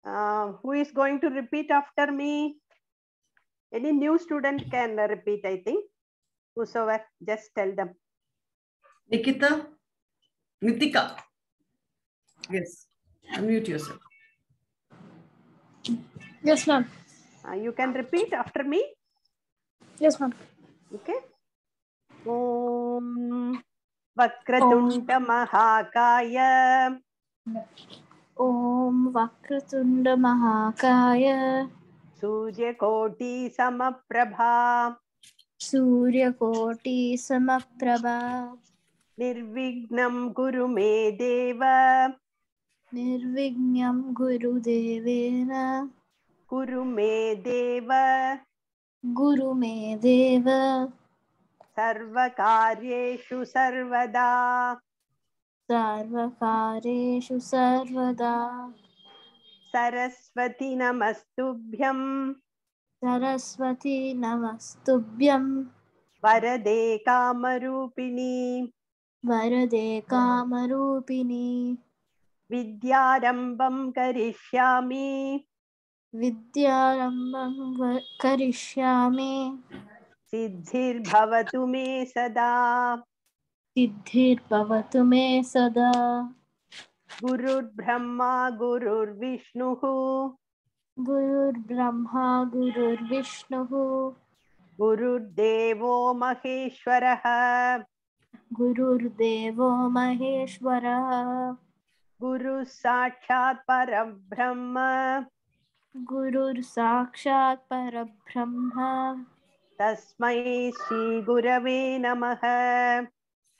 Who is going to repeat after me? Any new student can repeat, I think. Whosoever, just tell them. Nikita, Nitika. Yes, unmute yourself. Yes, ma'am. You can repeat after me. Yes, ma'am. Okay. Om Vakratunda Mahakaya. Om Vakratunda Mahakaya. Surya Koti Samaprabha. Surya Koti Samaprabha. Nirvignam Guru Me Deva. Nirvignam Guru Devena. Guru Me Deva. Guru Me Deva. Sarvakaryeshu Sarvada. Sarvakareshu Sarvada. Saraswati Namastubhyam. Saraswati Namastubhyam. Varade Kamarupini. Varade Kamarupini. Vidyarambam Karishyami. Vidyarambam Karishyami. Siddhir Bhavatu Me Sada. Siddhir Bhavatu Me Sada. Gurur Brahma Gurur Vishnuhu. Gurur Brahma Gurur Vishnuhu. Gurur Devo Maheshwaraha. Gurur Devo Maheshwaraha. Guru Sakshat Parabrahma. Gurur Sakshat Parabrahma. Tasmai Shri Gurave Namaha.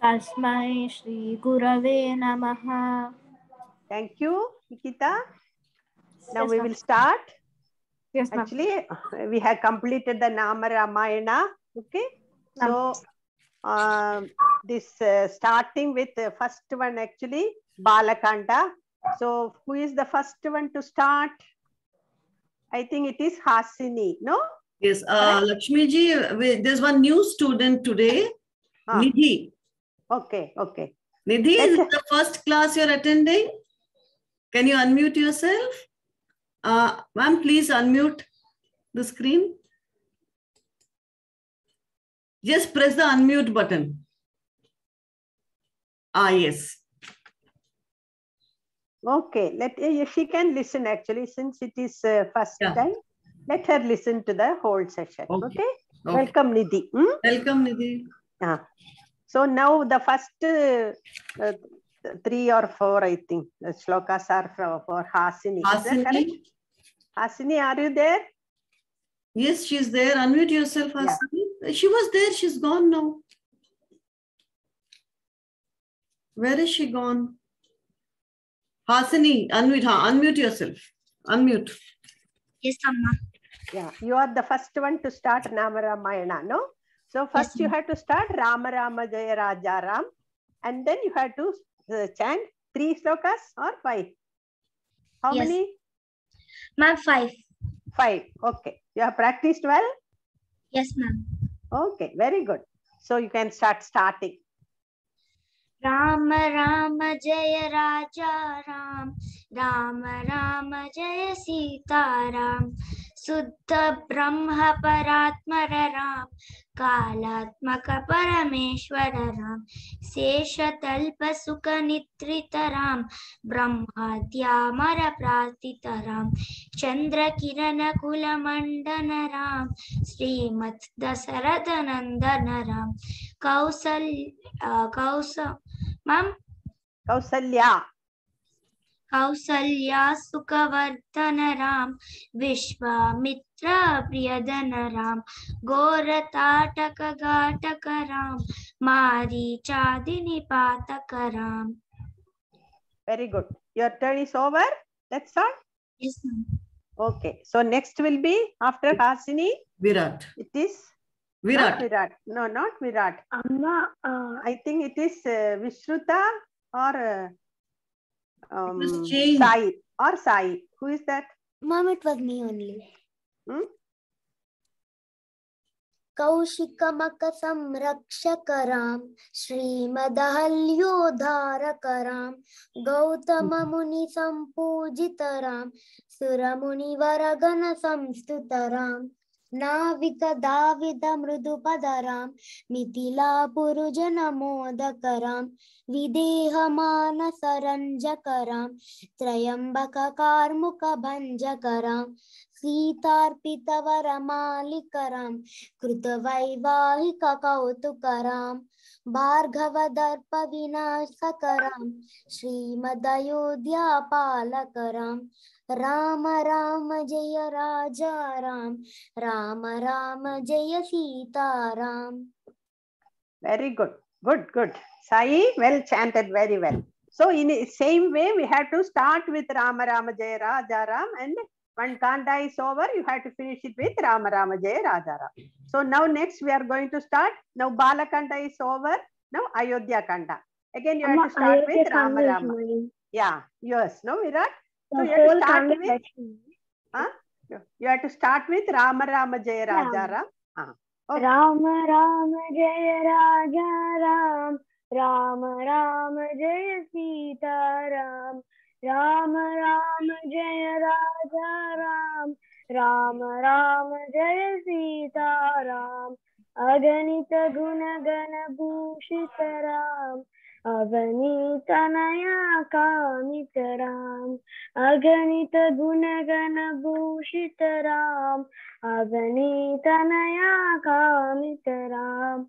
Tasmai Shri Gurave Namaha. Thank you, Nikita. Now Yes, we ma'am. will start. Yes, ma'am. Actually, we have completed the Nama Ramayana. Okay. So, this starting with the first one actually, Balakanda. So, who is the first one to start? I think it is Hasini, no? Yes, Lakshmi ji, there's one new student today, Nidhi. Okay, okay. Nidhi, is it the first class you're attending? Can you unmute yourself? Ma'am, please unmute the screen. Just press the unmute button. Yes. Okay, she can listen actually, since it is first time. Let her listen to the whole session. Okay. Welcome, Nidhi. Welcome, Nidhi. So now the first 3 or 4, I think, the shlokas are for Hasini. Is that correct? Hasini, are you there? Yes, she's there. Unmute yourself, Hasini. Yeah. She was there. She's gone now. Where is she gone? Hasini, unmute yourself. Unmute. Yes, Amma. Yeah, you are the first one to start Nama Ramayana, no? So first you have to start Rama Rama Jaya Raja Ram, and then you have to chant 3 slokas or 5. How many? Ma'am, 5. 5. Okay. You have practiced well? Yes, ma'am. Okay, very good. So you can starting. Rama Rama Jaya Raja Ram, Rama Rama Jaya Sita Ram, Suddha Brahma Paratmara Ram, Kalatmaka Parameshwara Ram, Sesha Talpa Sukha Nitrita Ram, Brahmadya Mara Pratita Ram, Chandra Kirana Kula Mandana Ram, Srimat Dasarada Nandana Ram, Ma'am? Kausalya. Kausalya Sukhavardhana Ram, Vishwamitra Priyadhana Ram, Goratataka Gataka Ram, Marichadini Pataka Ram. Very good. Your turn is over. Let's start. Yes, ma'am. Okay. So next will be after Hasini. Virat. It is Virat. Not Virat. No, not Virat. Amma, I think it is Vishruta or Sai. Sai or Sai. Who is that? Ma'am, it was me only. कौशिकमकसंरक्षकरां श्रीमदहल्योद्धारकरां गौतममुनिसम्पूजितरां सुरमुनिवरगणसंस्तुतरां नाविकदाविदमृदुपदरां मिथिलापुरुजनमोदकरां विदेहमानसरञ्जकरां त्रयम्बककार्मुकभञ्जकरां सीतार्पितवरमालिकरां कृतवैवाहिककौतुकरां भार्गवदर्पविनाशकरां श्रीमदयोध्यापालकरां Ram Ram जय राजा राम राम राम जय Sitaram. Very good. Good, good. Sai, well chanted, very well. So in the same way, we have to start with Rama Rama Jaya Raja Ram, and when Kanda is over, you have to finish it with Rama Rama Jaya Raja Ram. So now next we are going to start. Now Balakanda is over. Now Ayodhya Kanda. Again, you have to start with Rama Rama. Yeah, yes. No, Virat? So you have to start with... You have to start with Rama Rama Jaya Raja Ram. Okay. Ram Ram Jaya Raja Ram, Ram Ram Jaya Sita Ram, Ram Ram Jaya Raja Ram, Ram Ram Jaya Sita Ram, Aganita Gunagana Bhushita Ram, Aganita Naya Kamita Ram, Aganita Gunagana Bhushita Ram, अगणितनया कामितराम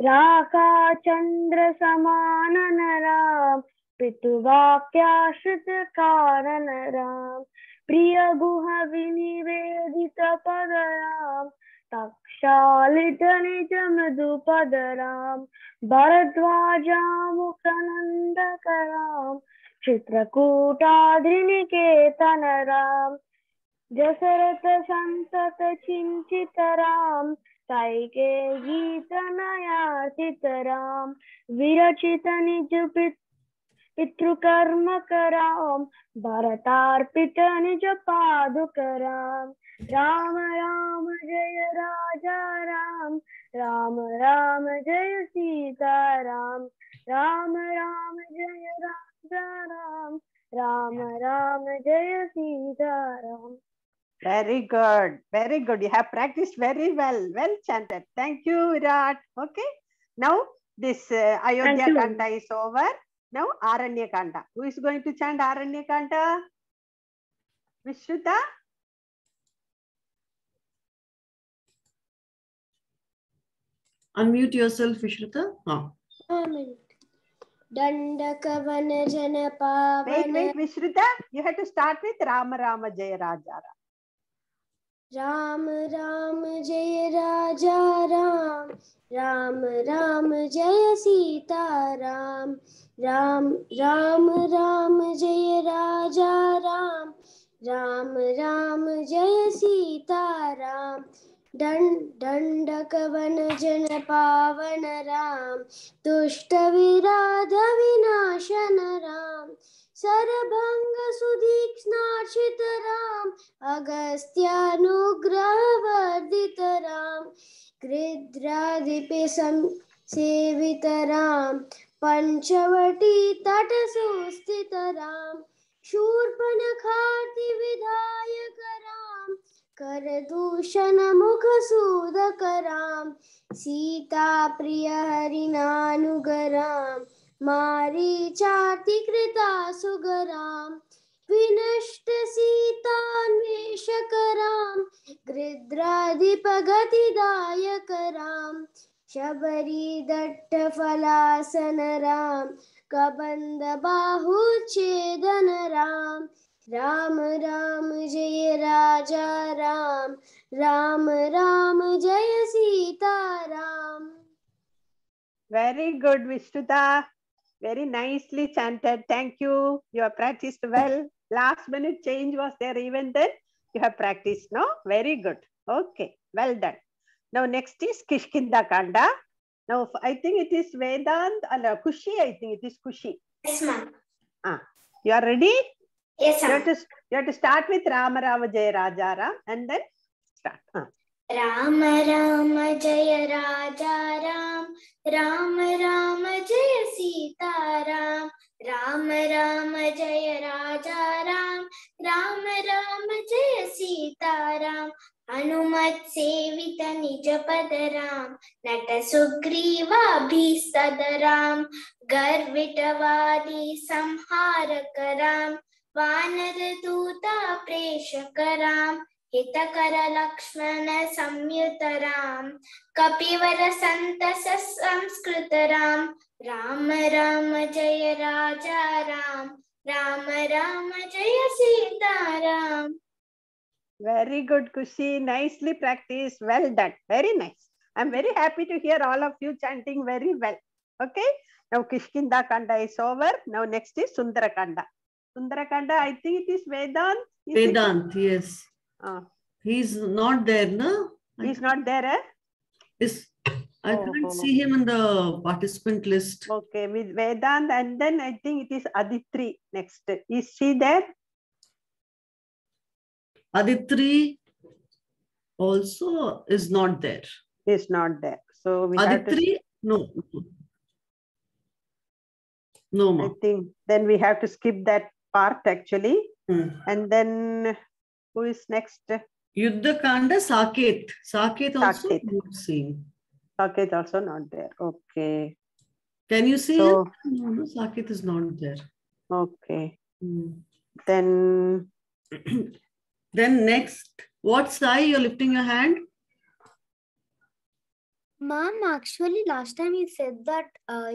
राका चंद्र समान राम पितुवाक्याश्रित कारण राम प्रिय गुह विनिवेदित पद राम तक्षालित निज मृदुपद राम भरद्वाजा मुखनंदक राम चित्रकूटाद्रिनिकेतन राम दशरथ संतत चिंतित राम ताइके गीत नयाचित राम विरचित निज पितृकर्म कराम भरतार्पित निज पादुक राम राम राम जय राजा राम राम राम जय सीता राम राम राम जय राजा राम राम राम जय Sita Ram. Very good. Very good. You have practiced very well. Well chanted. Thank you, Virat. Okay. Now this Ayodhya Kanda is over. Now Aranya Kanda. Who is going to chant Aranya Kanda? Vishruta? Unmute yourself, Vishruta. Dandakavan jana pavana. Wait, Vishruta. You have to start with Rama Rama Jaya Raja. Ram Ram Jaya Raja Ram, Ram Ram Jaya Sita Ram, Ram Ram Ram Jaya Raja Ram, Ram Ram Jaya Sita Ram. Dandakavan jana pavana Ram, Tushta Viradha Vinashana Ram, Sarabhanga Sudikshnaachita Ram, Agastyanugrahavardita Ram, Kridradipe Sevita Ram, Panchavati Tatasustita Ram, Shurpanakharti Vidhayaka Ram, Karadushan Mukhasudaka Ram, Sita Priya Harinanugaram, Marichati Krita Sugaram, Vinashta Sitanveshakaram, Gridradipagati-dayakaram, Shabari Datta Falasanaram, Kabanda Bahuchedanaram, Ram Ram Jaya Raja Ram, Ram Ram Jaya Sita Ram. Very good, Vishruta. Very nicely chanted. Thank you. You have practiced well. Last minute change was there even then. You have practiced, no? Very good. Okay, well done. Now next is Kishkinda Kanda. Now I think it is Vedant, Kushi, I think it is Kushi. Yes, ma'am. You are ready? Yes, ma'am. You have to start with Rama Rama Jaya Raja Ram and then start. Ram Ram जय राजा राम, राम राम जय सीता राम, राम राम जय राजा राम, राम राम जय सीता राम। हनुमत सेवित निज पद राम, नट सुग्रीवाभीष्टद राम, गर्वितवादी संहारक राम, वानर दूता प्रेषक राम, हितकर लक्ष्मण संयुत राम, कपिवर संतस संस्कृत राम, राम राम जय राजा राम, राम राम जय Sita Ram. Very good, Kushi. Nicely practiced. Well done. Very nice. I'm very happy to hear all of you chanting very well. Okay. Now Kishkinda Kanda is over. Now next is Sundarakanda. Sundarakanda, I think it is Vedant. Vedant, yes. Ah. He's not there, no? He's not there, eh? Is I can't see him in the participant list. Okay, with Vedant, and then I think it is Aditri next. Is she there? Aditri also is not there. Is not there. So we have to. Aditri? No. No, ma. I think then we have to skip that part actually. And then who is next? Yuddhakanda, Saket. Saket also Saket. not seeing. Saket also not there. Okay. Can you see So, him? No, Saket is not there. Okay. Then then next, what Sai you're lifting your hand? Ma'am, actually last time you said that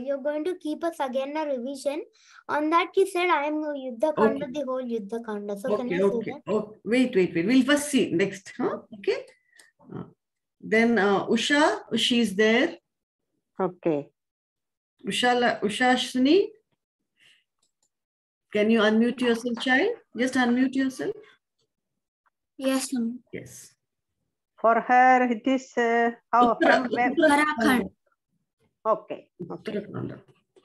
you're going to keep us again a revision. On that you said I am Yuddha Kanda, the whole Yuddha Kanda. So can you say that? Oh, wait. We'll first see next. Huh? Okay. Then Usha is there. okay. Usha Ashwini. Can you unmute yourself, child? Just unmute yourself. Yes, ma'am. Yes. For her, it is how from where? Uttarakhand. Okay. Uttarakhand.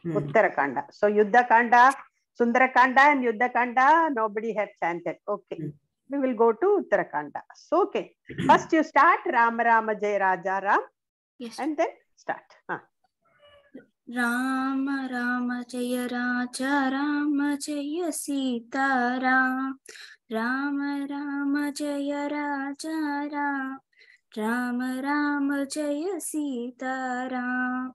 Uttarakanda. So Yuddhakanda, Sundarakanda, and Yuddhakanda, nobody had chanted. Okay. We will go to Uttarakanda. So okay. First you start Rama Rama Jai Raja Ram. Yes. And then start. Rama Rama Jaya Raja Rama Jaya Sita Ram, Rama Rama Jaya Raja Ram, Rama Rama Jaya Sita Ram.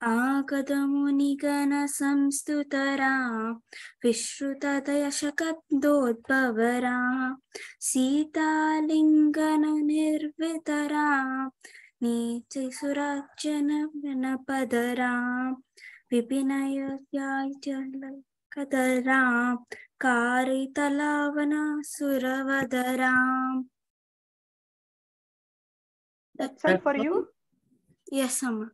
Akadamunigana samstutara Vishrutataya shakadodbhavara Sita lingana nirvitara Niti surajana vinapadara Vipinaya kadara Karitalavana suravadara. That's all for you? Yes, Amma.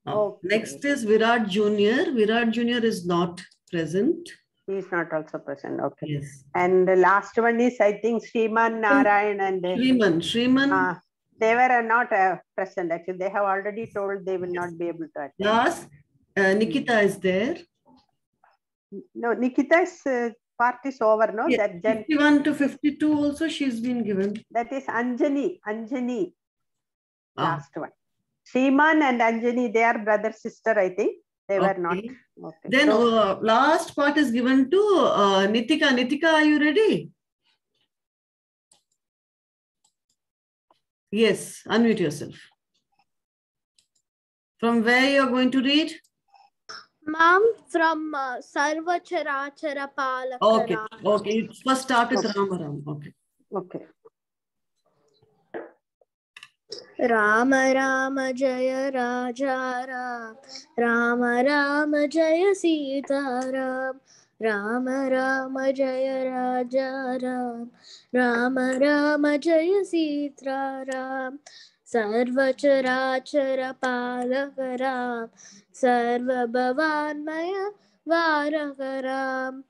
Okay. Next is Virat Junior. Virat Junior is not present. He is not also present. Okay. Yes. And the last one is, I think, Shriman Narayan and Shriman. They were not present. Actually, they have already told they will not be able to attend. Last, Nikita is there. No, Nikita's part is over. No, yes. that 51 to 52 also she's been given. That is Anjani. Last one. Shriman and Anjani, they are brother sister. I think they were not. Okay. Then last part is given to Nitika. Nitika, are you ready? Yes, unmute yourself. From where you are going to read? Ma'am, from Sarva Charachara Palakara. Okay. First start with Rama Ram. Okay. Rama Rama Jaya Raja Ram, Rama Rama Jaya Sita Ram, Rama Rama Jaya Raja Ram, Rama Rama Jaya Sita Ram, Sarva Charachara Palaka Ram, Sarva Bhavanmaya Varaka Ram,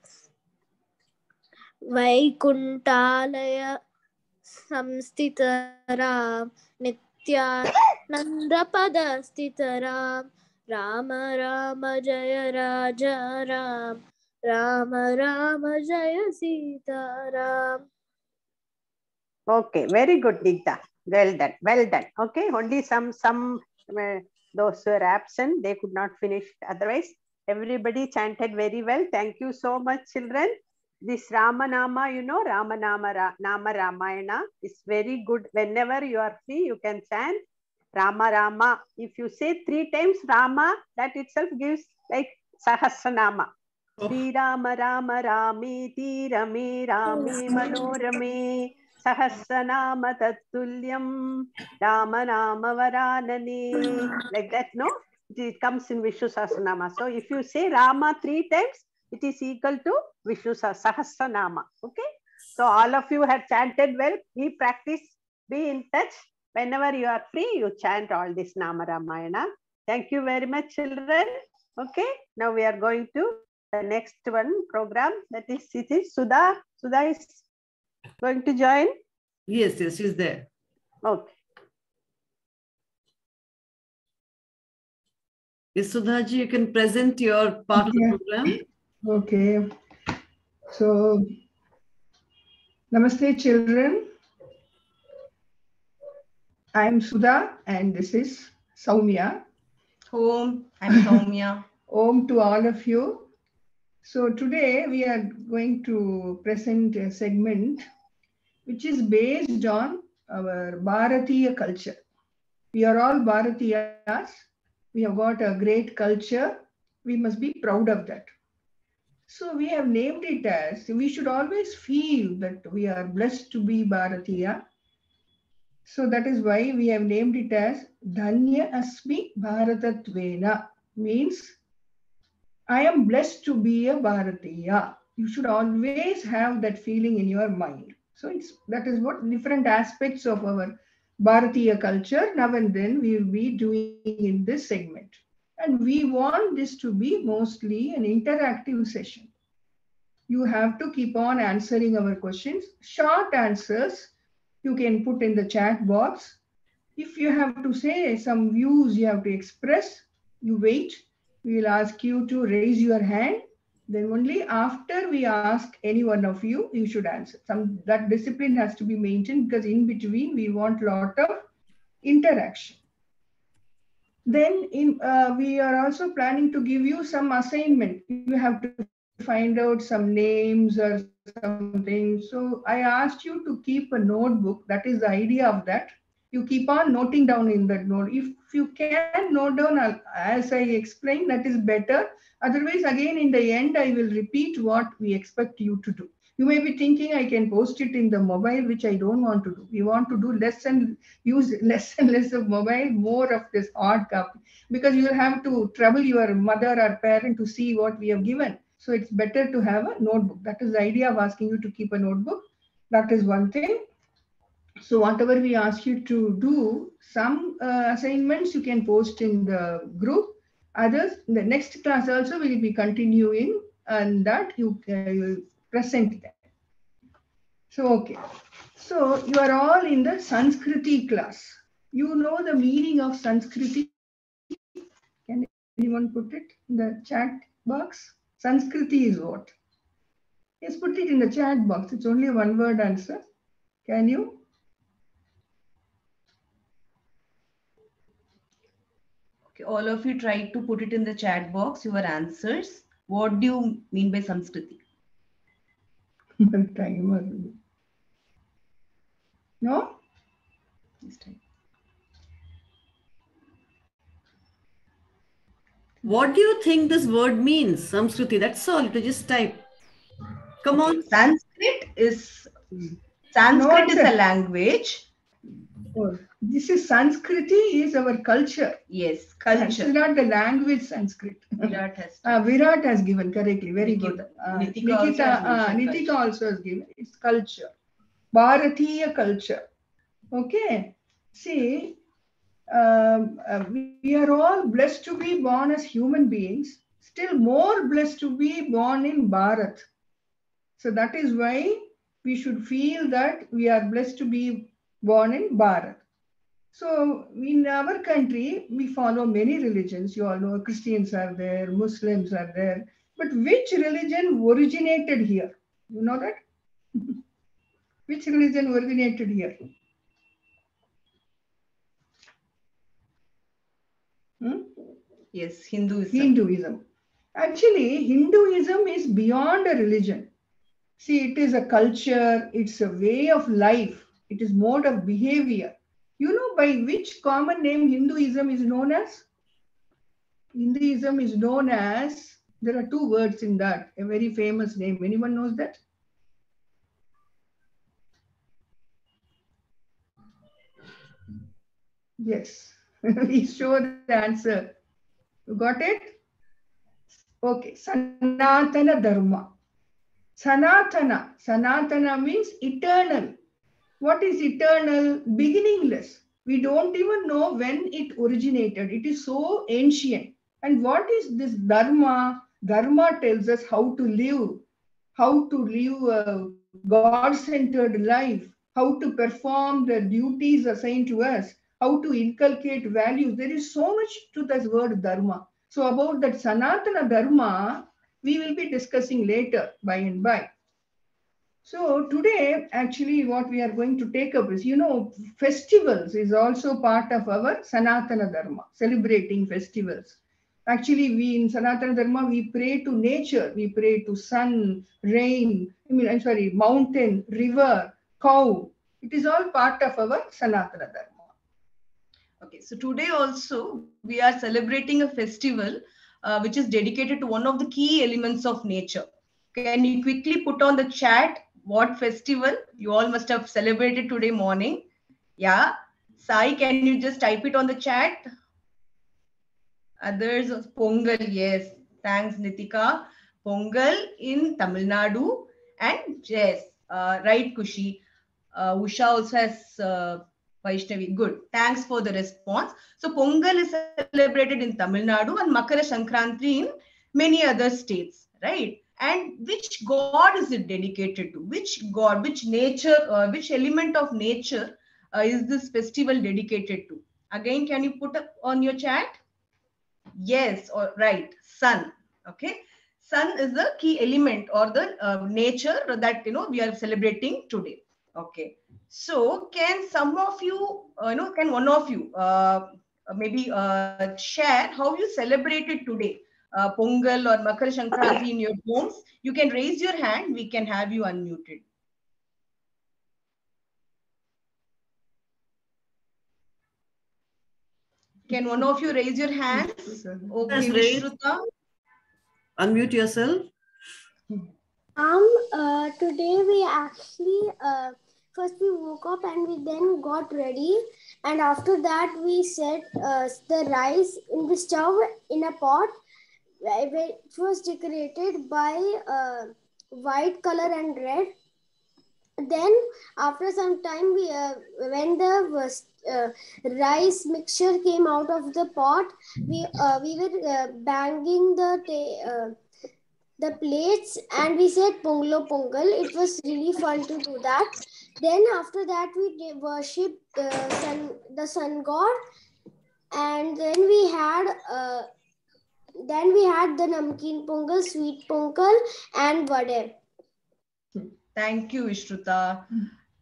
Vaikuntalaya Samstita Ram, Nityananda Stita Ram, Rama Rama Jaya Raja Ram, Rama Rama Jaya Sita Ram. Okay, very good, Nikita. Well done. Well done. Okay. Only some those who are absent, they could not finish. Otherwise, everybody chanted very well. Thank you so much, children. This Ramanama, you know, Nama Ramayana is very good. Whenever you are free, you can chant Rama Rama. If you say 3 times Rama, that itself gives like Sahasranama. Sri Rama Rama Ramiti Rame Rame Manorame Sahasranama Tattulyam Rama Nama Varanane. Like that, no? It comes in Vishnu Sahasranama. So if you say Rama 3 times, it is equal to Vishnu Sahasranama. Okay? So all of you have chanted well. Be practice, be in touch. Whenever you are free, you chant all this Nama Ramayana. Thank you very much, children. Okay? Now we are going to the next one program. That is, it is Sudha. Sudha is going to join. Yes, yes, she's there. Okay. Yes, Sudhaji, you can present your part of the program. Okay. So, Namaste, children. I'm Sudha and this is Soumya. Om, I'm Soumya. Om to all of you. So today we are going to present a segment which is based on our Bharatiya culture. We are all Bharatiyas. We have got a great culture. We must be proud of that. So we have named it as, we should always feel that we are blessed to be Bharatiya. So that is why we have named it as Dhanya Asmi Bharatatvena, means I am blessed to be a Bharatiya. You should always have that feeling in your mind. So that is what different aspects of our Bharatiya culture now and then we will be doing in this segment. And we want this to be mostly an interactive session. You have to keep on answering our questions. Short answers you can put in the chat box. If you have to say some views you have to express, you wait. We will ask you to raise your hand. Then only after we ask any one of you, you should answer. That discipline has to be maintained because in between we want a lot of interaction. Then we are also planning to give you some assignment. You have to find out some names or something. So I asked you to keep a notebook. That is the idea of that. You keep on noting down in that note. If you can note down as I explained, that is better. Otherwise, again, in the end, I will repeat what we expect you to do. You may be thinking I can post it in the mobile, which I don't want to do. We want to do use less and less of mobile, more of this hard copy, because you will have to trouble your mother or parent to see what we have given. So it's better to have a notebook. That is the idea of asking you to keep a notebook. That is one thing. So whatever we ask you to do, some assignments you can post in the group. Others, the next class also will be continuing, and that you will present them. So, okay. So you are all in the Samskriti class. You know the meaning of Samskriti? Can anyone put it in the chat box? Samskriti is what? Yes, put it in the chat box. It's only a one-word answer. Can you? Okay, all of you tried to put it in the chat box, your answers. What do you mean by Samskriti? No? This time. What do you think this word means? Samskriti, that's all. To just type. Come on. Sanskrit is a language. Oh, this is Samskriti is our culture. Yes, culture. It's not the language Sanskrit. Virat has given correctly. Very good. Nitika also has given. It's culture. Bharatiya culture. Okay. See, we are all blessed to be born as human beings. Still more blessed to be born in Bharat. So that is why we should feel that we are blessed to be born in Bharat. So in our country, we follow many religions. You all know Christians are there, Muslims are there. But which religion originated here? You know that? Which religion originated here? Yes, Hinduism. Hinduism. Actually, Hinduism is beyond a religion. See, it is a culture, it's a way of life, it is mode of behavior. You know by which common name Hinduism is known as? Hinduism is known as, there are two words in that, a very famous name. Anyone knows that? Yes, we show the answer. You got it? Okay, Sanatana Dharma. Sanatana means eternal. What is eternal? Beginningless. We don't even know when it originated. It is so ancient. And what is this Dharma? Dharma tells us how to live a God-centered life, how to perform the duties assigned to us, how to inculcate values. There is so much to this word Dharma. So about that Sanatana Dharma, we will be discussing later by and by. So today, actually, what we are going to take up is, festivals is also part of our Sanatana Dharma, celebrating festivals. Actually, we in Sanatana Dharma, we pray to nature, we pray to sun, rain, mountain, river, cow. It is all part of our Sanatana Dharma. Okay, so today also we are celebrating a festival which is dedicated to one of the key elements of nature. Can you quickly put on the chat what festival you all must have celebrated today morning? Yeah, Sai, can you just type it on the chat? Others, Pongal, yes. Thanks, Nitika. Pongal in Tamil Nadu. And yes, right, Kushi. Usha also has Vaishnavi. Good. Thanks for the response. So Pongal is celebrated in Tamil Nadu and Makara Sankranti in many other states, right? And which god is it dedicated to? Which god, which nature, which element of nature is this festival dedicated to? Again, can you put up on your chat? Yes, or right, sun. Okay, sun is the key element or the nature that we are celebrating today. Okay, so can some of you, can one of you maybe share how you celebrated today, Pongal or Makar Sankranti in your homes? You can raise your hand. We can have you unmuted. Can one of you raise your hands? Okay, Vishruta. Unmute yourself. Today we actually first we woke up and we then got ready, and after that we set the rice in the stove in a pot. It was decorated by white color and red. Then after some time we when the rice mixture came out of the pot, we were banging the plates and we said Pongalo Pongal. It was really fun to do that. Then after that we worshipped the sun god, and then we had the namkeen pongal, sweet pongal, and vade. Thank you, Vishruta.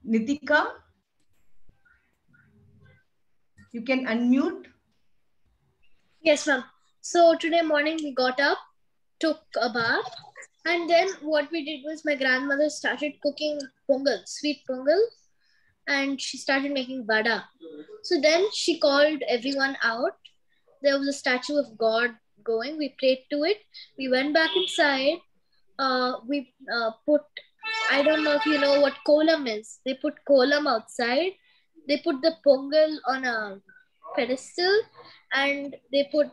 Nitika, you can unmute. Yes, ma'am. So today morning we got up, took a bath, and then what we did was my grandmother started cooking pongal, sweet pongal, and she started making vada. So then she called everyone out. There was a statue of God going. We prayed to it. We went back inside. We put, I don't know if you know what kolam is. They put kolam outside. They put the pongal on a pedestal, and they put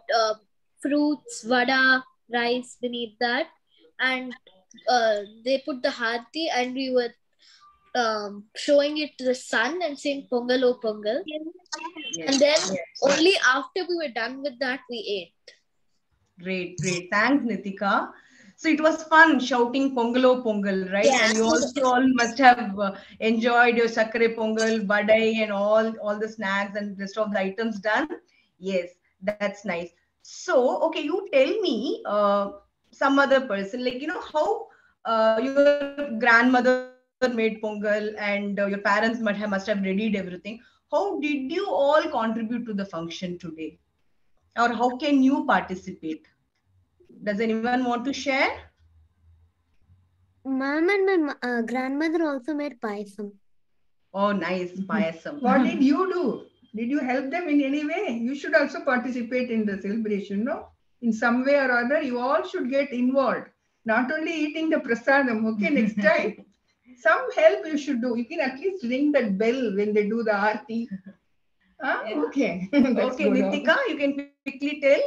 fruits, vada, rice beneath that, and they put the harti, and we were showing it to the sun and saying Pongal o Pongal. Yes. And then only after we were done with that, we ate. Great, great. Thanks, Nitika. So it was fun shouting Pongal o Pongal, right? Yeah. And you also all must have enjoyed your Sakare Pongal, Badai, and all the snacks and rest of the items done. Yes, that's nice. So, okay, you tell me some other person, like, how your grandmother made Pongal and your parents must have readied everything. How did you all contribute to the function today? or how can you participate? Does anyone want to share? Mom and my grandmother also made payasam. Oh, nice, payasam. What did you do? Did you help them in any way? You should also participate in the celebration, no? In some way or other, you all should get involved. Not only eating the prasadam, okay, next time. Some help you should do. You can at least ring that bell when they do the aarti. Ah, Yeah. okay. That's Okay, good. Nitika, you can quickly tell.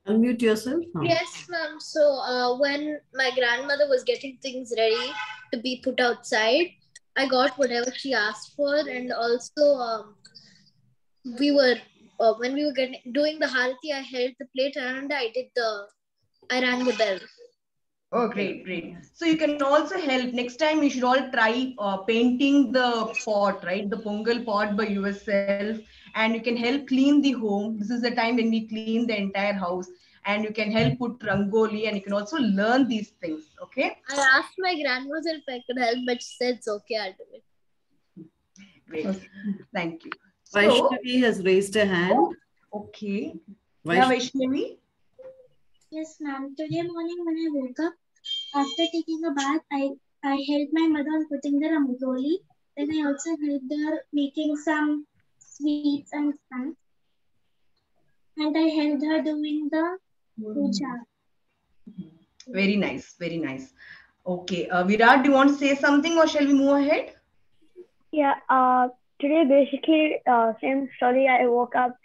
Unmute yourself. Yes, ma'am. So when my grandmother was getting things ready to be put outside, I got whatever she asked for, and also we were when we were doing the harati, I held the plate and I rang the bell. Okay, great. So you can also help. Next time you should all try painting the pot, right? The Pongal pot by yourself, and you can help clean the home. This is the time when we clean the entire house, and you can help put rangoli, and you can also learn these things. Okay. I asked my grandmother if I could help, but she said it's okay, I'll do it. Great. Okay. Thank you. So, Vaishnavi has raised a hand. okay. Yeah, Vaishnavi. Yes, ma'am. Today morning when I woke up, after taking a bath, I helped my mother on putting the rangoli. Then I also helped her making some sweets and snacks. And I helped her doing the puja. Very nice. Very nice. Okay. Virat, do you want to say something, or shall we move ahead? Yeah, today basically same story. I woke up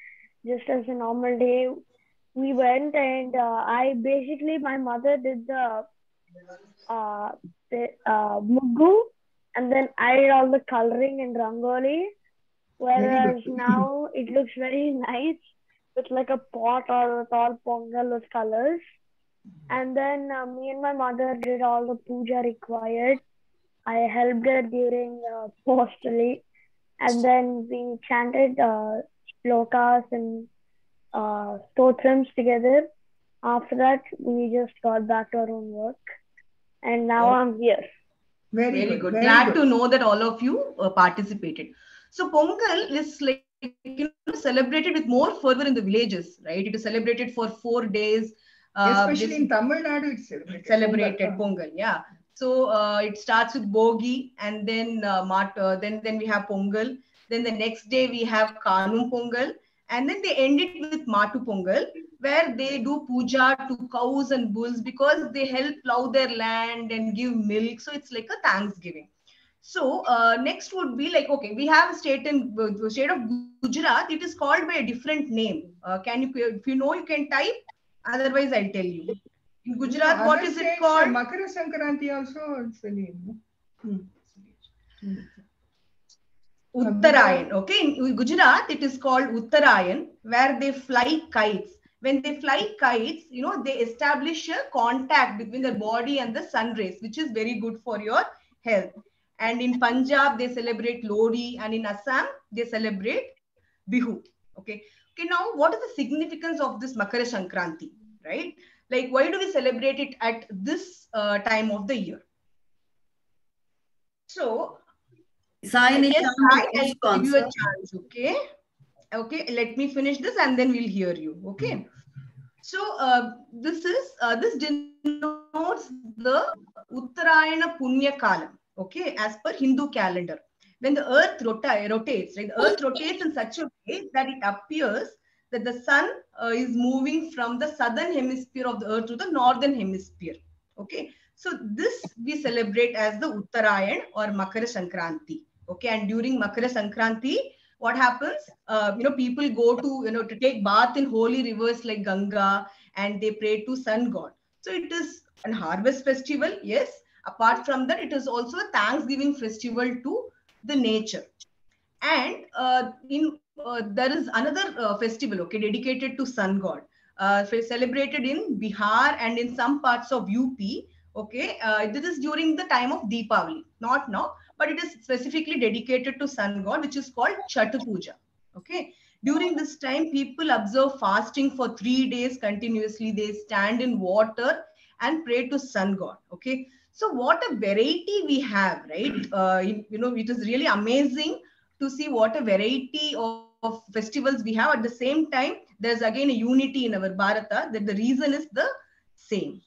just as a normal day. We went and my mother did the muggu, and then I did all the coloring and rangoli. Whereas now it looks very nice with like a pot or with all pongal with colors. And then me and my mother did all the puja required. I helped her during postally, and then we chanted shlokas and stotrams together. After that, we just got back to our own work, and now I'm here. Very good. Glad to know that all of you participated. So Pongal is like celebrated with more fervor in the villages, right? It is celebrated for 4 days. Especially in Tamil Nadu, it's celebrated Pongal. Yeah. So it starts with Bogi, and then then we have Pongal. Then the next day we have Kanum Pongal, and then they end it with Matu Pongal, where they do puja to cows and bulls because they help plow their land and give milk. So it's like a Thanksgiving. So next would be like, okay, we have a state in the state of Gujarat. It is called by a different name. Can you, if you know, you can type. Otherwise, I'll tell you. In Gujarat, what is it called? Makara Sankranti also it's a name. Uttarayan. Okay, in Gujarat, it is called Uttarayan, where they fly kites. When they fly kites, you know, they establish a contact between their body and the sun rays, which is very good for your health. And in Punjab, they celebrate Lodi, and in Assam, they celebrate Bihu. Okay. Okay. Now, what is the significance of this Makara Sankranti? Right? Like, why do we celebrate it at this time of the year? So, I'll give you a chance. Okay. Okay. Let me finish this, and then we'll hear you. Okay. So this denotes the Uttarayana Punya Kalam. Okay, as per Hindu calendar. When the earth rotates, right? The earth rotates in such a way that it appears that the sun is moving from the southern hemisphere of the earth to the northern hemisphere. Okay, so this we celebrate as the Uttarayan or Makara Sankranti. Okay, and during Makara Sankranti, what happens? People go to take bath in holy rivers like Ganga, and they pray to sun god. So it is an harvest festival. Yes. Apart from that, it is also a Thanksgiving festival to the nature. And there is another festival, okay, dedicated to sun god, celebrated in Bihar and in some parts of UP. Okay, this is during the time of Deepavali, not now, but it is specifically dedicated to sun god, which is called Chhat Puja. Okay, during this time, people observe fasting for 3 days continuously. They stand in water and pray to sun god. Okay, so what a variety we have, right? It is really amazing to see what a variety of of festivals we have, at the same time, there's again a unity in our Bharata, that the reason is the same.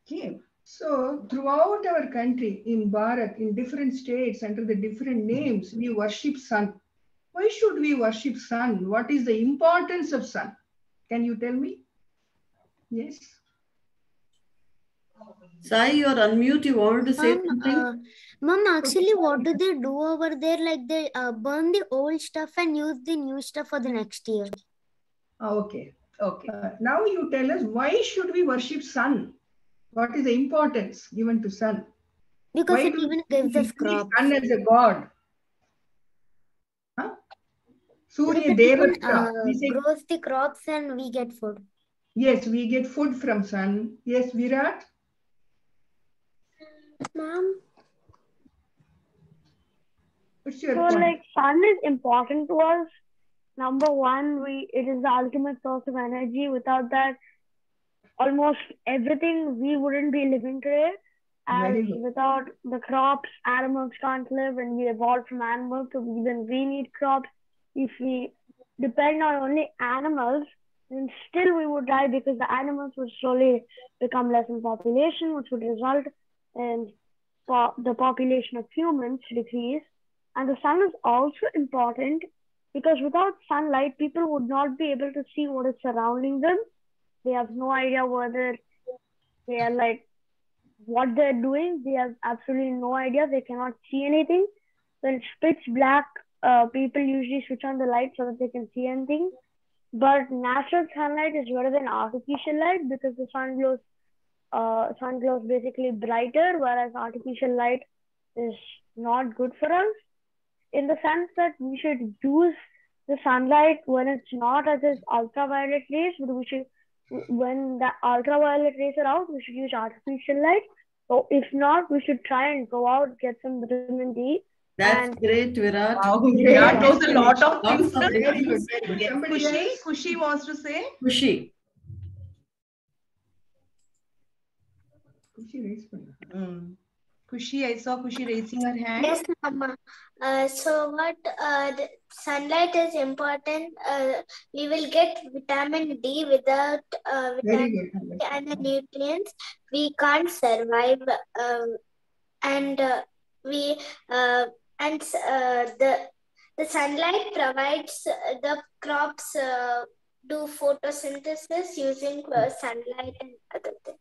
Okay. So throughout our country, in Bharat, in different states, under the different names, we worship sun. Why should we worship sun? What is the importance of sun? Can you tell me? Yes. Sai, you're unmute. You wanted to say something? Mom, actually, what do they do over there? Like they burn the old stuff and use the new stuff for the next year. Okay. Okay. Now you tell us, why should we worship sun? What is the importance given to sun? Because Why it do even we gives us treat crops. sun as a god? Huh? Surya Because it even Devata. We say, grows the crops and we get food. yes, we get food from sun. Yes, Virat? Ma'am? What's your So point? like sun is important to us. Number one, it is the ultimate source of energy. Without that, almost everything we wouldn't be living today. As Very good. without the crops, animals can't live, and we evolved from animals, so even we need crops. If we depend on only animals, then still we would die, because the animals would slowly become less in population, which would result in the population of humans decrease. And the sun is also important because without sunlight, people would not be able to see what is surrounding them. They have no idea whether they are like what they're doing. They have absolutely no idea. They cannot see anything. When it's pitch black, people usually switch on the light so that they can see anything. But natural sunlight is better than artificial light because the sun glows basically brighter, whereas artificial light is not good for us, in the sense that we should use the sunlight when it's not at its ultraviolet rays, but we should, when the ultraviolet rays are out, we should use artificial light. So if not, we should try and go out, get some vitamin D. That's great, Virat. Wow, Virat knows a lot of things. Very good. Very good. Yes, Somebody else? Kushi wants to say. Kushi. Kushi raise panna. Kushi, I saw Kushi raising her hand. Yes, Mama. So what the sunlight is important. We will get vitamin D. Without Very vitamin good. D and the nutrients, we can't survive. The sunlight provides the crops do photosynthesis using sunlight and other things.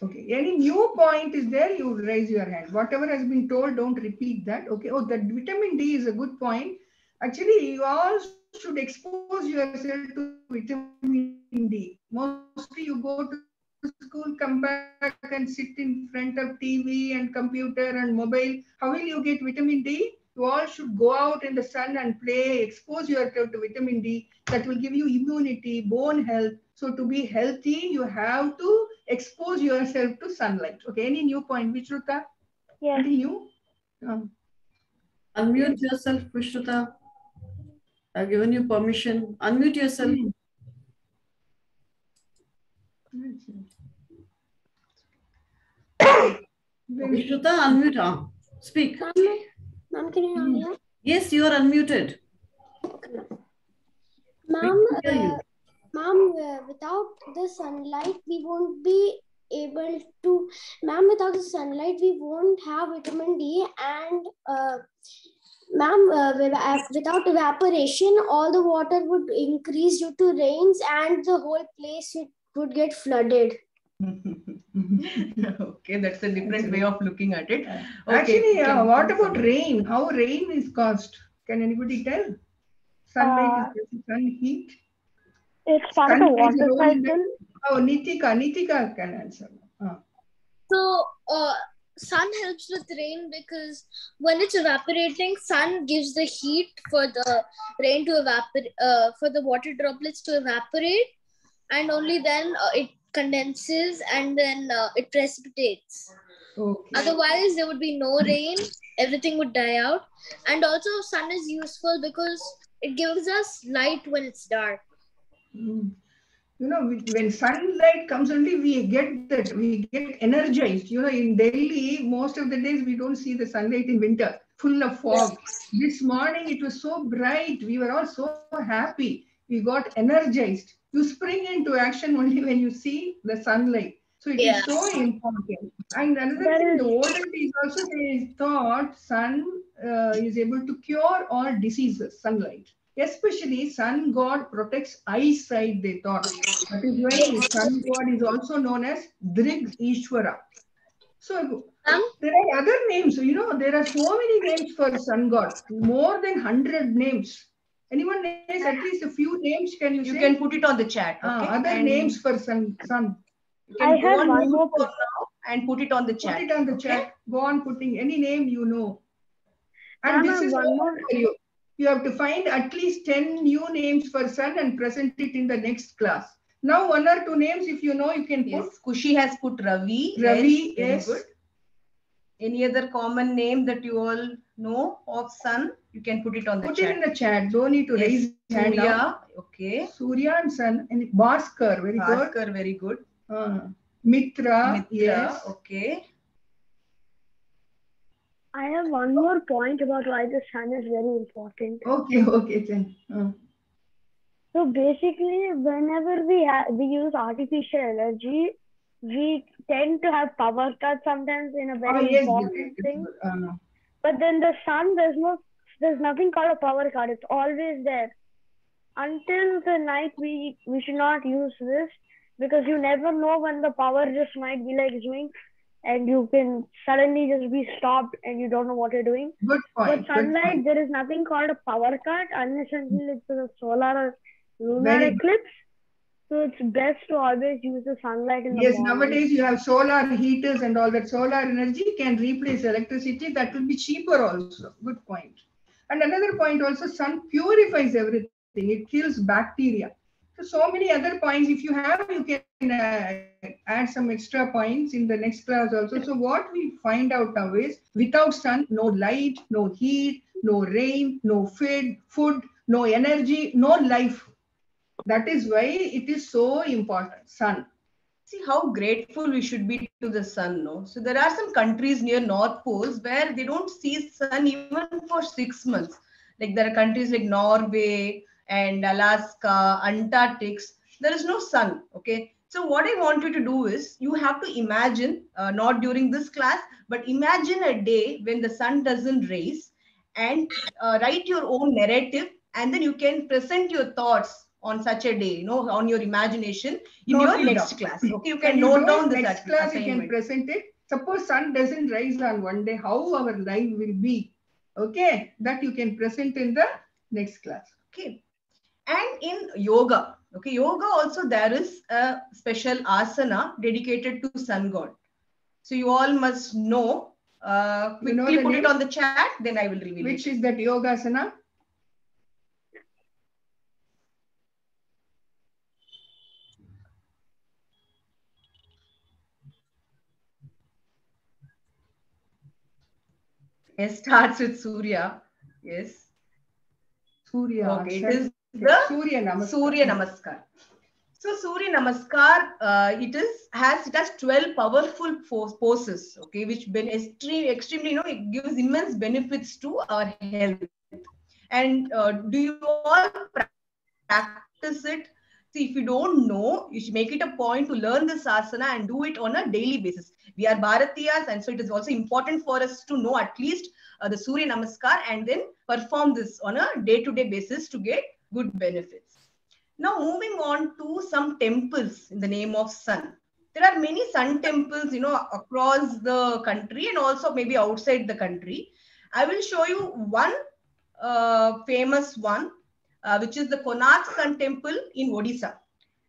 Okay. Any new point is there? You raise your hand. Whatever has been told, don't repeat that. Okay. Oh, that vitamin D is a good point. Actually, you all should expose yourself to vitamin D. Mostly you go to school, come back and sit in front of TV and computer and mobile. How will you get vitamin D? You all should go out in the sun and play, expose yourself to vitamin D. That will give you immunity, bone health. So to be healthy, you have to expose yourself to sunlight. Okay, any new point, Vishruta? Yes. Any new? Unmute yourself, Vishruta. I've given you permission. Unmute yourself. Vishruta, unmute. Speak. Ma'am, can you hear me? Yes, you are unmuted. Ma'am, without the sunlight, we won't be able to. Ma'am, without the sunlight, we won't have vitamin D, and without evaporation, all the water would increase due to rains, and the whole place would get flooded. Okay, that's a different way of looking at it. Okay. Actually, what about rain? How rain is caused? Can anybody tell? Sunlight is sun heat. It's part of the water cycle. Oh, Nitika can answer. So, sun helps with rain because when it's evaporating, sun gives the heat for the rain to evaporate, for the water droplets to evaporate, and only then it condenses and then it precipitates. Okay. Otherwise, there would be no rain, everything would die out. And also, sun is useful because it gives us light when it's dark. You know, when sunlight comes only, we get energized. You know, in Delhi, most of the days we don't see the sunlight in winter. full of fog. This morning it was so bright. We were all so happy. We got energized. You spring into action only when you see the sunlight. So it is so important. And another thing, the olden days also they thought sun is able to cure all diseases, sunlight. Especially sun god protects eyesight, they thought. That is why sun god is also known as Drig Ishwara. So there are other names. You know, there are so many names for sun god. More than 100 names. Anyone knows at least a few names? Can you say? You can put it on the chat. Okay? Other names for sun. You can go on mute for now and put it on the chat. Put it on the chat. Go on putting any name you know. And Mama, this is one more. for you. You have to find at least 10 new names for sun and present it in the next class. Now, one or two names, if you know, you can put. Yes, Kushi has put Ravi. Ravi, yes. Very good. Any other common name that you all know of sun? You can put it on the chat. Put it in the chat. Don't need to raise hand Surya, now. okay. Surya and sun. And Bhaskar, very good. Bhaskar, very good. Mitra, yes. Okay. I have one more point about why the sun is very important. Okay, then. So basically, whenever we use artificial energy, we tend to have power cuts sometimes in a very important thing. But then the sun, there's nothing called a power cut. It's always there. Until the night, we should not use this because you never know when the power just might be like doing, and you can suddenly just be stopped and you don't know what you're doing. Good point. But sunlight, there is nothing called a power cut unless until it's a solar or lunar eclipse. So it's best to always use the sunlight in the morning. Yes, nowadays you have solar heaters and all that. Solar energy can replace electricity. That will be cheaper also. Good point. And another point also, sun purifies everything. It kills bacteria. So many other points. If you have, you can add some extra points in the next class also. So what we find out now is, without sun, no light, no heat, no rain, no food, no energy, no life. That is why it is so important, sun. See how grateful we should be to the sun, no? So there are some countries near North Poles where they don't see sun even for 6 months. Like there are countries like Norway and Alaska, Antarctica. There is no sun, okay? So what I want you to do is, you have to imagine, not during this class, but imagine a day when the sun doesn't raise, and write your own narrative, and then you can present your thoughts on such a day, on your imagination in your next class. Okay, you can note down the next class. You can present it. Suppose sun doesn't rise on one day, how our life will be. Okay, that you can present in the next class. Okay, and in yoga, okay, yoga also there is a special asana dedicated to sun god. So you all must know. Quickly put it on the chat, then I will reveal it. Which is that yoga asana? It starts with Surya. Yes. Surya. Okay, it is the Surya Namaskar. So Surya Namaskar, it has 12 powerful poses, okay, which been extremely, it gives immense benefits to our health. And do you all practice it? See, if you don't know, you should make it a point to learn this asana and do it on a daily basis. We are Bharatiyas, and so it is also important for us to know at least the Surya Namaskar and then perform this on a day-to-day basis to get good benefits. Now, moving on to some temples in the name of sun. There are many sun temples, across the country and also maybe outside the country. I will show you one famous one, which is the Konark Sun Temple in Odisha.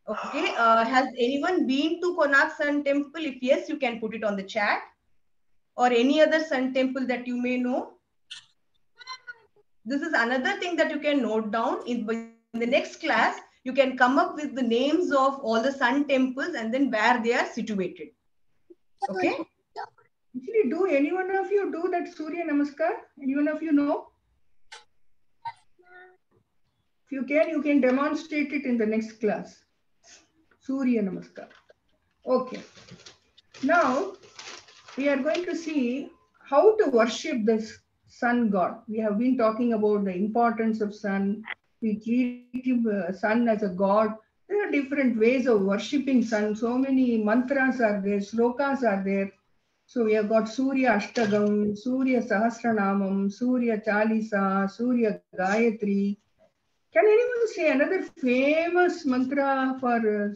Okay, has anyone been to Konark Sun Temple? If yes, you can put it on the chat. Or any other sun temple that you may know. This is another thing that you can note down. In the next class, you can come up with the names of all the sun temples and then where they are situated. Okay? Actually, do any one of you do that Surya Namaskar? Any one of you know? If you can demonstrate it in the next class. Surya Namaskar. Okay. Now, we are going to see how to worship the sun god. We have been talking about the importance of sun. We treat sun as a god. There are different ways of worshipping sun. So many mantras are there, slokas are there. So we have got Surya Ashtagam, Surya Sahasranamam, Surya Chalisa, Surya Gayatri. Can anyone say another famous mantra for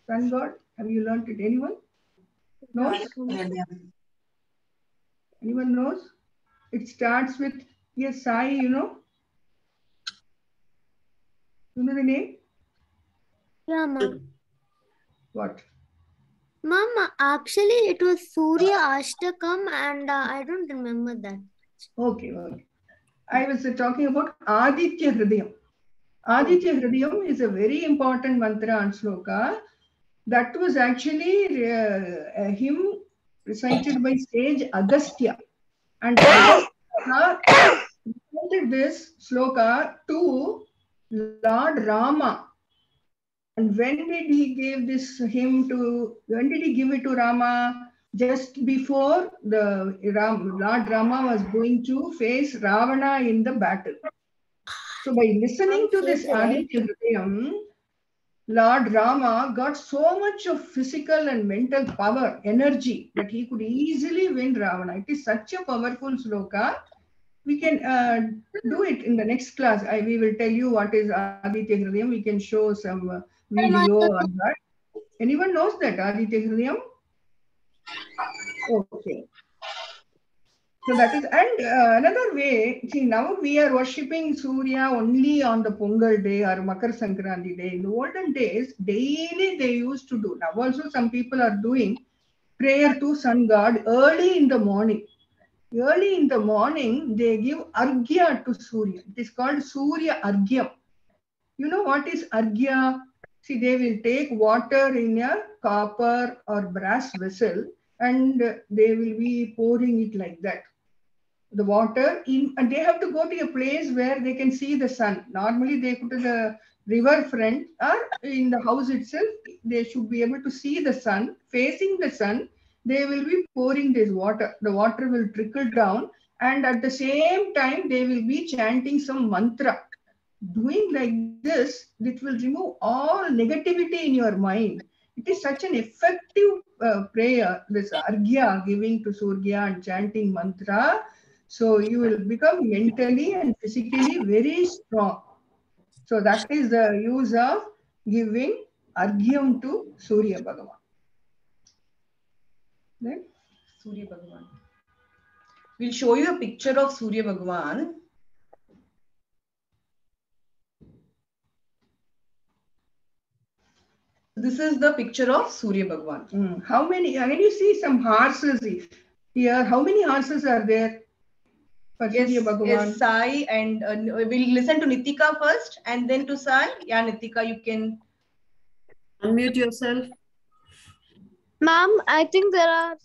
sun god? Have you learnt it? Anyone knows? Anyone knows? It starts with, yes, Sai, you know? You know the name? Yeah, ma'am. What? Ma'am, actually it was Surya Ashtakam and I don't remember that. Okay, okay. I was talking about Aditya Hridayam. Aditya Hridayam is a very important mantra and sloka. That was actually a hymn recited by sage Agastya. And Agastya recited this sloka to Lord Rama. And when did he give this hymn to, when did he give it to Rama? Just before the Lord Rama was going to face Ravana in the battle. So by listening to this Aditya Hridayam, Lord Rama got so much of physical and mental power, energy, that he could easily win Ravana. It is such a powerful sloka. We can do it in the next class. We will tell you what is Aditya Hridayam. We can show some video on that. Anyone knows that Aditya Hridayam? Okay. So that is, and another way, see, now we are worshipping Surya only on the Pongal day or Makar Sankranti day. In the olden days, daily they used to do. Now also some people are doing prayer to sun god early in the morning. Early in the morning, they give Arghya to Surya. It is called Surya Arghyam. You know what is Arghya? See, they will take water in a copper or brass vessel and they will be pouring it like that. The water in, and they have to go to a place where they can see the sun. Normally they go to the river front or in the house itself. They should be able to see the sun, facing the sun. They will be pouring this water. The water will trickle down, and at the same time they will be chanting some mantra. Doing like this, it will remove all negativity in your mind. It is such an effective prayer, this Arghya, giving to Surya and chanting mantra. So you will become mentally and physically very strong. So that is the use of giving Arghyam to Surya Bhagavan. Then Surya Bhagavan. We'll show you a picture of Surya Bhagavan. This is the picture of Surya Bhagavan. How many? Can you see some horses here? How many horses are there for Surya Bhagavan? Yes, Sai, and we'll listen to Nitika first and then to Sai. Yeah, Nitika, you can unmute yourself. Ma'am, I think there are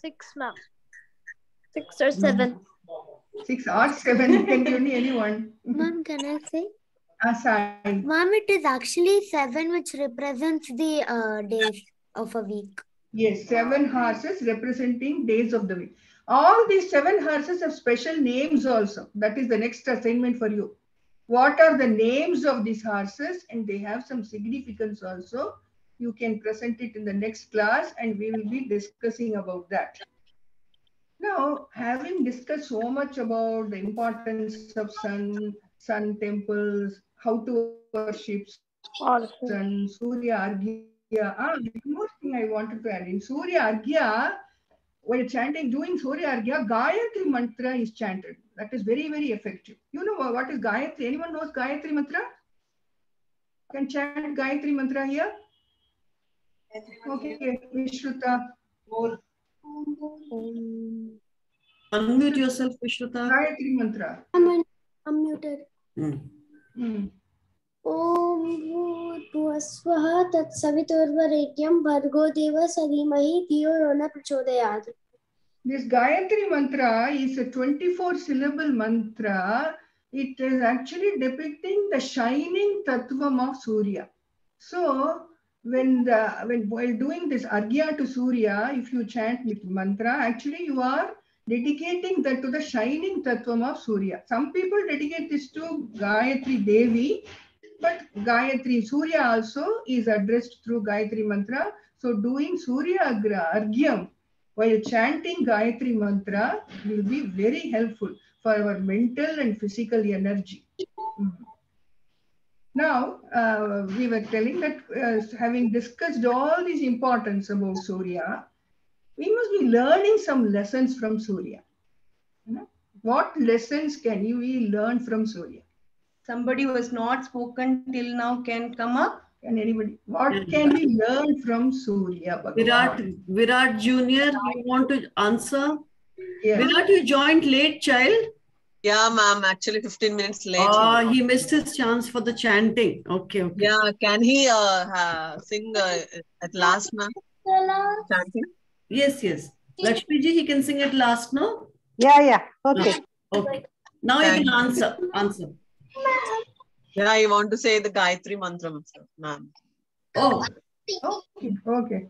6, ma'am. 6 or 7. 6 or 7. You can give me anyone. Ma'am, can I say? Sai. Ma'am, it is actually 7 which represents the days of a week. Yes, 7 horses representing days of the week. All these 7 horses have special names also. That is the next assignment for you. What are the names of these horses? And they have some significance also. You can present it in the next class and we will be discussing about that. Now, having discussed so much about the importance of sun temples, how to worship sun, Surya Arghya. One more thing I wanted to add. In Surya Arghya, while chanting, doing Surya Arghya, Gayatri mantra is chanted. That is very, very effective. You know what is Gayatri? Anyone knows Gayatri mantra? Can chant Gayatri mantra here? Okay, Vishruta. Unmute yourself, Vishruta. Gayatri mantra. I'm unmuted. Om Bhuvasvaha Tat Saviturvarekyam Bhargo Deva Sadhimahi Dhiyo Yona Prachodayat. This Gayatri mantra is a 24-syllable mantra. It is actually depicting the shining tattvam of Surya. So, while doing this Arghya to Surya, if you chant with mantra, actually you are dedicating that to the shining tattvam of Surya. Some people dedicate this to Gayatri Devi, but Gayatri Surya also is addressed through Gayatri mantra. So doing Surya Argyam while chanting Gayatri mantra will be very helpful for our mental and physical energy. Now, we were telling that having discussed all these importance about Surya, we must be learning some lessons from Surya. You know? What lessons can we learn from Surya? Somebody who has not spoken till now can come up. Can anybody? What can we learn from Surya Bhagavan? Virat Junior, you want to answer? Yes. Virat, you joined late, child? Yeah, ma'am. Actually, 15 minutes late. He missed his chance for the chanting. Okay, okay. Yeah, can he sing at last, ma'am? Chanting? Yes, yes. Lakshmi ji, he can sing at last, no? Yeah. Okay. Okay. Now you can answer. Yeah, I want to say the Gayatri mantra, ma'am. Oh. Okay.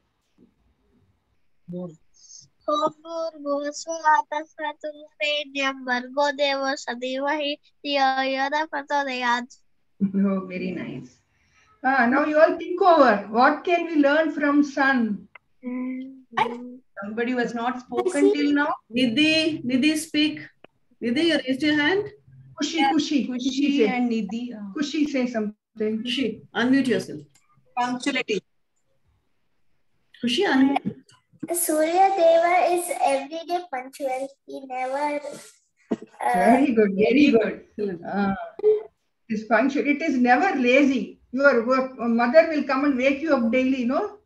Om Bhurvusvah Tasvaturenyam Bhargo Devo Sadivahi Dhiyo Yona Prachodayat. Oh, very nice. Now you all think over. What can we learn from sun? Somebody who has not spoken till now. Nidhi, speak. Nidhi, you raised your hand. Kushi and Nidhi. Kushi, say something. Kushi, unmute yourself. Punctuality. Kushi, unmute. Surya Deva is everyday punctual. He never. Very good. This punctual. It is never lazy. Your mother will come and wake you up daily, no?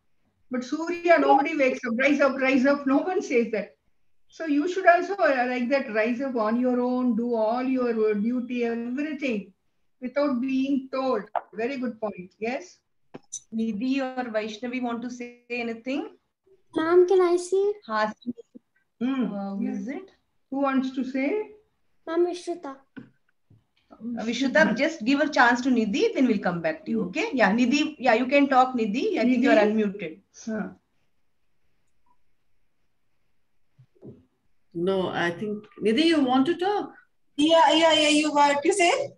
But Surya, nobody wakes up. Rise up. No one says that. So you should also like that, rise up on your own, do all your duty, everything without being told. Very good point. Yes? Nidhi or Vaishnavi want to say anything? Ma'am, can I see? Who is it? Who wants to say? Ma'am, Vishruta. Vishruta, just give a chance to Nidhi, then we'll come back to you. Okay? Yeah, Nidhi. Yeah, you can talk, Nidhi. I think you are unmuted. No, I think Nidhi, you want to talk? Yeah. You want to say?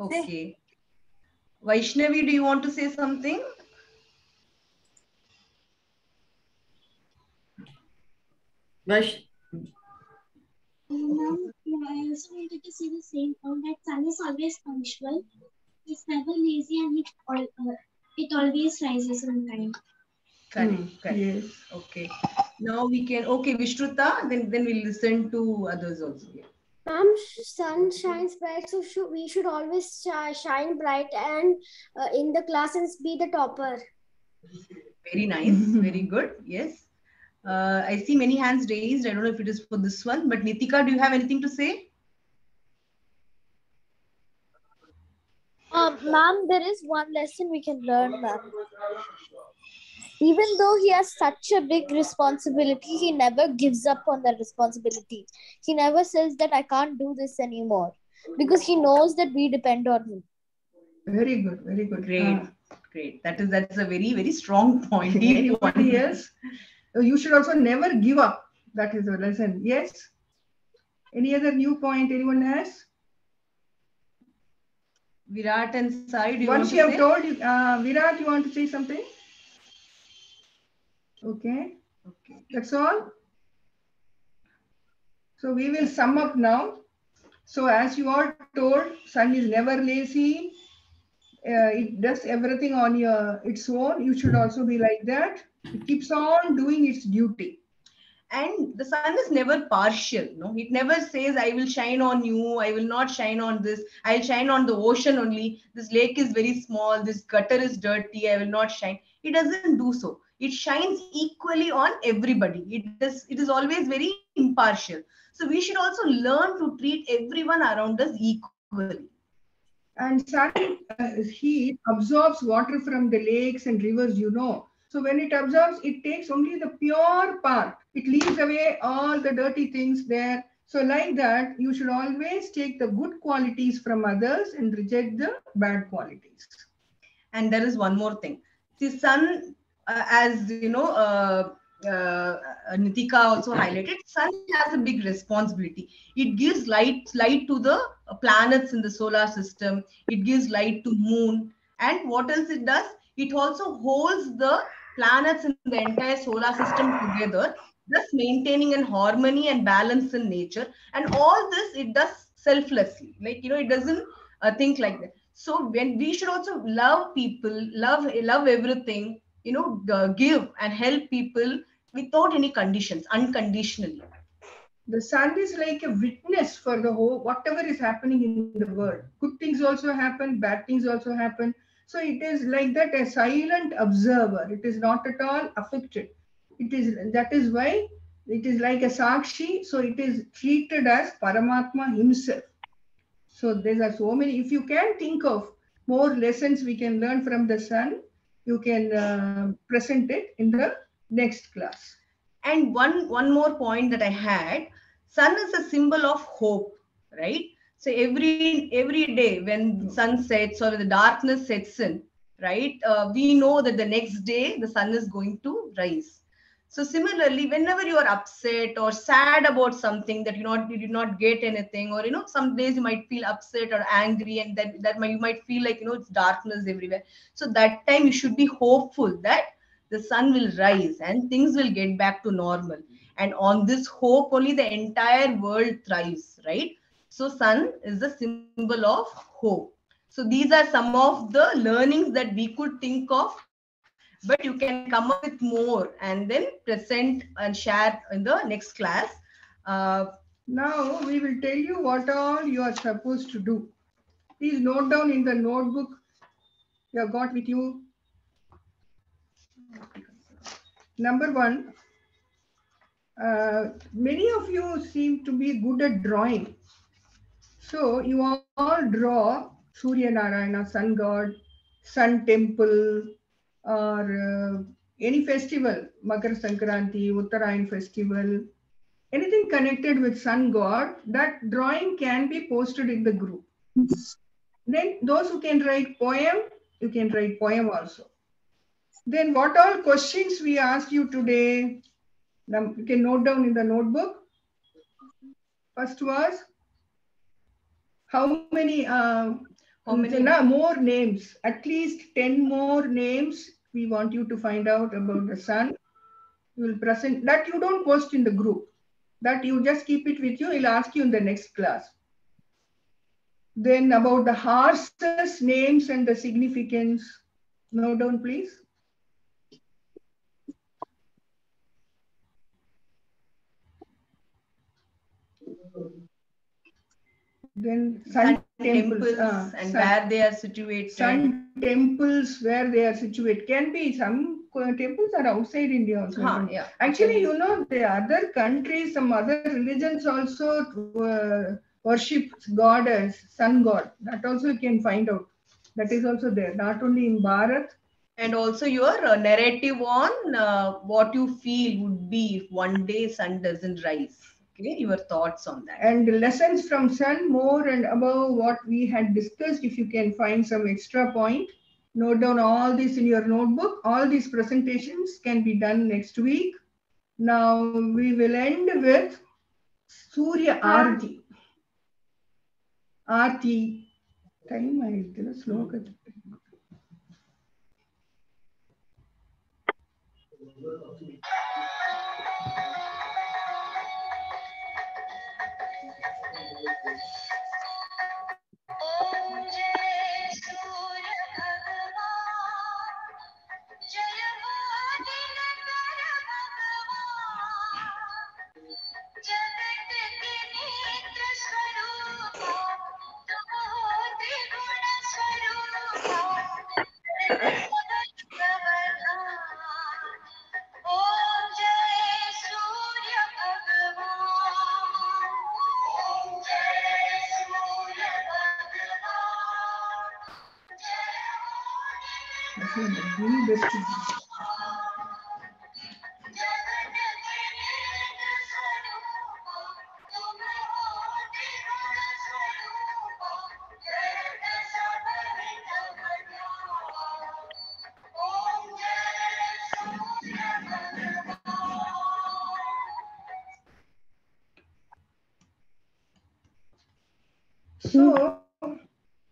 Okay. Vaishnavi, do you want to say something? I also wanted to say the same point that sun is always punctual. It's never lazy and it always rises on time. Correct. Yes. Okay. Now we can. Okay, Vishruta. Then we'll listen to others also. Yeah. Ma'am, sun shines bright, so we should always shine bright and in the class and be the topper. Very nice. Very good. Yes. I see many hands raised. I don't know if it is for this one, but Nitika, do you have anything to say? Ma'am, there is one lesson we can learn, ma'am. Even though he has such a big responsibility, he never gives up on that responsibility. He never says that I can't do this anymore because he knows that we depend on him. Very good. Great. That's a very, very strong point. Anybody else? You should also never give up. That is a lesson. Yes? Any other new point anyone has? Virat and Sai, do you Once want to you have say? told, Virat, you want to say something? Okay. That's all. So we will sum up now. So as you all told, sun is never lazy. It does everything on its own. You should also be like that. It keeps on doing its duty. And the sun is never partial. No, it never says, I will shine on you. I will not shine on this. I'll shine on the ocean only. This lake is very small. This gutter is dirty. I will not shine. It doesn't do so. It shines equally on everybody. It is always very impartial. So we should also learn to treat everyone around us equally. And sun heat absorbs water from the lakes and rivers, you know. So when it absorbs, it takes only the pure part. It leaves away all the dirty things there. So like that, you should always take the good qualities from others and reject the bad qualities. And there is one more thing. See, sun, as you know, Nitika also highlighted, sun has a big responsibility. It gives light to the planets in the solar system. It gives light to moon. And what else it does? It also holds the planets in the entire solar system together, thus maintaining an harmony and balance in nature. And all this it does selflessly. Like, it doesn't think like that. So when we should also love people, love everything, give and help people without any conditions, unconditionally. The sun is like a witness for the whole whatever is happening in the world. Good things also happen, bad things also happen. So it is like that, a silent observer. It is not at all affected. It is, that is why it is like a sakshi. So it is treated as Paramatma himself. So there are so many. If you can think of more lessons we can learn from the sun, you can present it in the next class. And one more point that I had, sun is a symbol of hope, right? So every day when sun sets or when the darkness sets in, right, we know that the next day the sun is going to rise. So similarly, whenever you are upset or sad about something that you did not get anything, or some days you might feel upset or angry, and you might feel like it's darkness everywhere. So that time you should be hopeful that the sun will rise and things will get back to normal. And on this hope only the entire world thrives, right? So sun is the symbol of hope. So these are some of the learnings that we could think of, but you can come up with more and then present and share in the next class. uh, Now we will tell you what all you are supposed to do. Please note down in the notebook you have got with you. Number one, many of you seem to be good at drawing. So you all draw Surya Narayana, sun god, sun temple, or any festival, Makar Sankranti, Uttarayan festival, anything connected with sun god. That drawing can be posted in the group. Then those who can write poem, you can write poem also. Then what all questions we asked you today, you can note down in the notebook. First was, how many more names, at least 10 more names we want you to find out about the sun. You will present that, you don't post in the group, that you just keep it with you. I'll ask you in the next class. Then about the horses names and the significance, note down please. Then sun temples and where they are situated. Sun temples where they are situated. Can be some temples are outside India also. Yeah. Actually, the other countries, some other religions also worship God as sun god. That also you can find out. That is also there, not only in Bharat. And also your narrative on what you feel would be if one day sun doesn't rise. Okay, your thoughts on that. And lessons from sun, more and above what we had discussed. If you can find some extra point, note down all this in your notebook. All these presentations can be done next week. Now we will end with Surya Arati. Arati. Time I slow. So,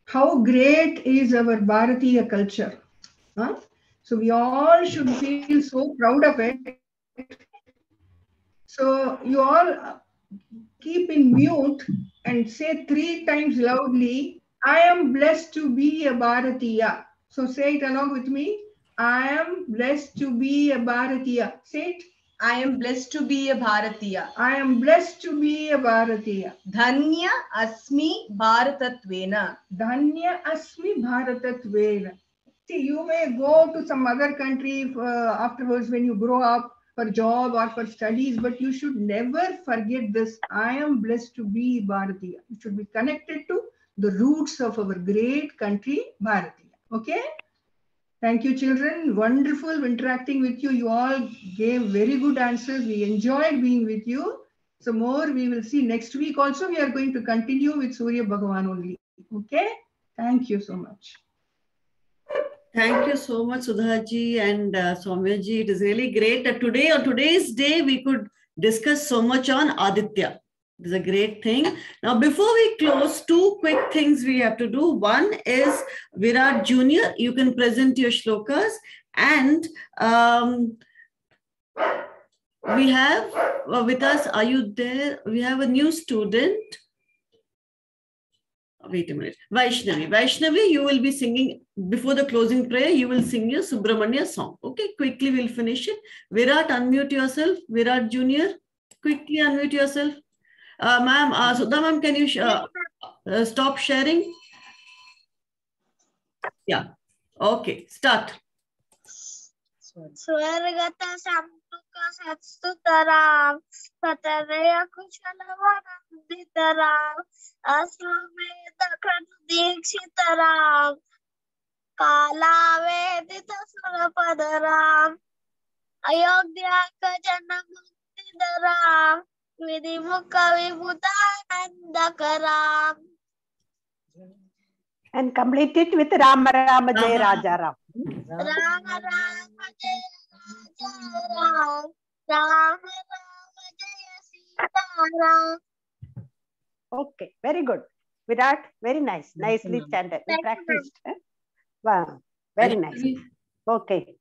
how great is our Bharatiya culture? Huh? So we all should feel so proud of it. So you all keep in mute and say 3 times loudly, I am blessed to be a Bharatiya. So say it along with me. I am blessed to be a Bharatiya. Say it. I am blessed to be a Bharatiya. I am blessed to be a Bharatiya. Dhanya asmi Bharatatvena. Dhanya asmi Bharatatvena. See, you may go to some other country afterwards when you grow up for job or for studies, but you should never forget this. I am blessed to be Bharatiya. It should be connected to the roots of our great country, Bharatiya. Okay? Thank you, children. Wonderful interacting with you. You all gave very good answers. We enjoyed being with you. So more we will see next week. Also, we are going to continue with Surya Bhagavan only. Okay? Thank you so much. Thank you so much, Sudhaji and Soumyaji. It is really great that today, on today's day, we could discuss so much on Aditya. It is a great thing. Now, before we close, 2 quick things we have to do. One is Virat Junior, you can present your shlokas, and we have with us, are you there? We have a new student. Wait a minute. Vaishnavi. Vaishnavi, you will be singing, before the closing prayer, you will sing your Subramanya song. Okay, quickly we'll finish it. Virat, unmute yourself. Virat Junior, quickly unmute yourself. Ma'am, Sudha ma'am, can you stop sharing? Yeah. Okay, start. Swargata Samtuka Satstutaram Pataraya Kushalavaditaram Aswameda Kradikshitaram Kala Vedita Surapadaram Ayodhyaka Janamuktidaram Vidimukha Vibhutanandakaram. And complete it with Rama Rama Jai Raja Ram. Rama Rama Jaya Raja Ram, Rama Rama Jaya Sita Ram. Okay, very good. Virat, very nice. Nicely chanted. We practiced. Wow, very nice. Okay.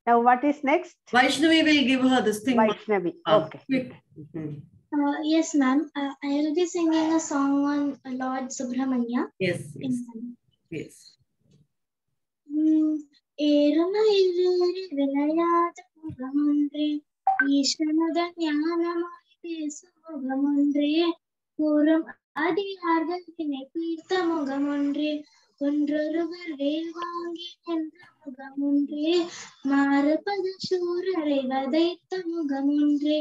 Now what is next? Vaishnavi will give her this thing. Vaishnavi, okay. Yes, ma'am. I will be singing a song on Lord Subramanya. Yes, yes. Yes. Erumaileri vilayata mugamundre Ishanada jnanamaite sugamundre Puram adiyargalkine kirtha mugamundre Kundrarugar velvangi kendra mugamundre Marapada shurare vadaita mugamundre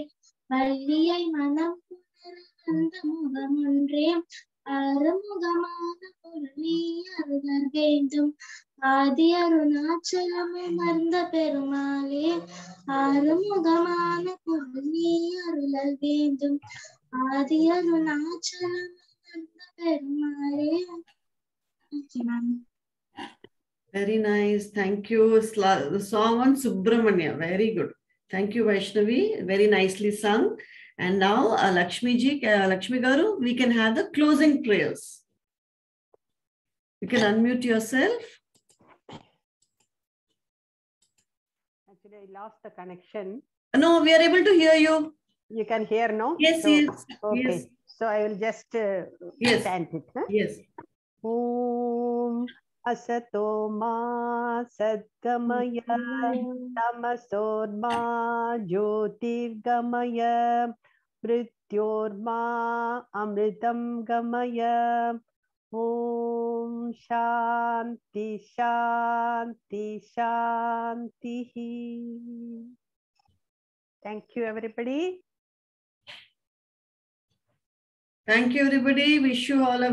Valliyai manam punarananda mugamundre Aramugamana purni arugar vendum Adi Arunachalame Marnda Perumale Arumugamana Purni Arulal Vendum Adi Arunachalame Marnda Perumale. Okay, ma'am. Very nice. Thank you. The song on Subramanya. Very good. Thank you, Vaishnavi. Very nicely sung. And now, Lakshmi Garu, we can have the closing prayers. You can unmute yourself. Actually, I lost the connection. No, we are able to hear you. You can hear, no? Yes, so, yes. Okay. Yes. So I will just chant it. Huh? Yes. Om Asato Ma Sadgamaya Tamasodma Jyotirgamaya Mrityorma Amritam Gamaya. Om Shanti Shanti Shanti. Thank you, everybody. Thank you, everybody. Wish you all a